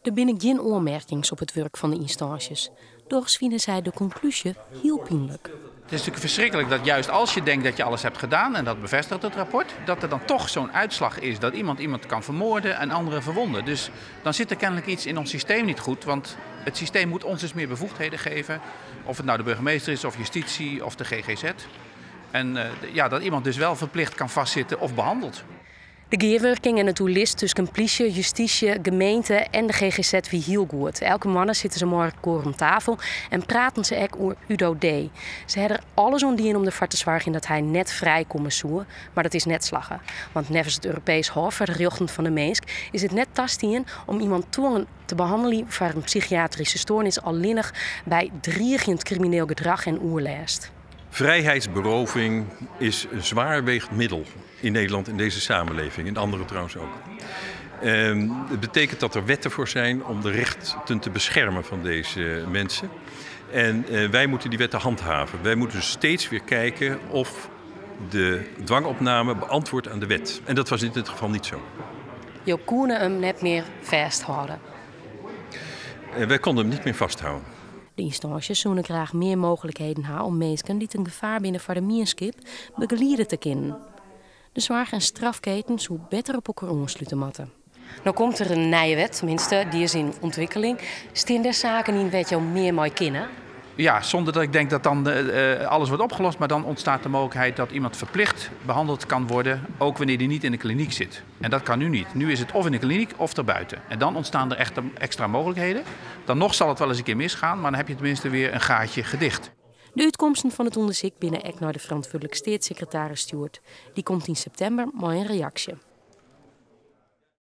Er binnen geen oormerkings op het werk van de instanties. Doch vinden zij de conclusie heel pijnlijk. Het is natuurlijk verschrikkelijk dat juist als je denkt dat je alles hebt gedaan, en dat bevestigt het rapport, dat er dan toch zo'n uitslag is dat iemand kan vermoorden en anderen verwonden. Dus dan zit er kennelijk iets in ons systeem niet goed, want het systeem moet ons dus meer bevoegdheden geven. Of het nou de burgemeester is, of justitie, of de GGZ. En dat iemand dus wel verplicht kan vastzitten of behandeld. De gearwerking en het toelist tussen politie, justitie, gemeente en de GGZ wie heel goed. Elke mannen zitten ze morgen koor om tafel en praten ze ook over Udo D. Ze hebben er alles aan dienen om ervoor te zorgen dat hij net vrij komen zoeken, maar dat is net slaggen. Want nevens het Europees Hof voor de rechten van de mens is het net tastien om iemand dwongen te behandelen voor een psychiatrische stoornis alleenig bij dreigend crimineel gedrag en oerlijst. Vrijheidsberoving is een zwaarwegend middel in Nederland, in deze samenleving. In andere trouwens ook. Het betekent dat er wetten voor zijn om de rechten te beschermen van deze mensen. En wij moeten die wetten handhaven. Wij moeten dus steeds weer kijken of de dwangopname beantwoordt aan de wet. En dat was in dit geval niet zo. Je konden hem net meer vasthouden. Wij konden hem niet meer vasthouden. De instanties zouden graag meer mogelijkheden hebben om mensen die een gevaar binnen voor de mierskip begeleiden te kennen. De zorg- en strafketens hoe beter op elkaar aansluiten moeten. Nou komt er een nieuwe wet, tenminste, die is in ontwikkeling. Staan er zaken in wat je meer mooi kennen? Ja, zonder dat ik denk dat dan alles wordt opgelost, maar dan ontstaat de mogelijkheid dat iemand verplicht behandeld kan worden, ook wanneer hij niet in de kliniek zit. En dat kan nu niet. Nu is het of in de kliniek of erbuiten. En dan ontstaan er echt extra mogelijkheden. Dan nog zal het wel eens een keer misgaan, maar dan heb je tenminste weer een gaatje gedicht. De uitkomsten van het onderzoek binnen naar de verantwoordelijk staatssecretaris Stuart. Die komt in september met een reactie.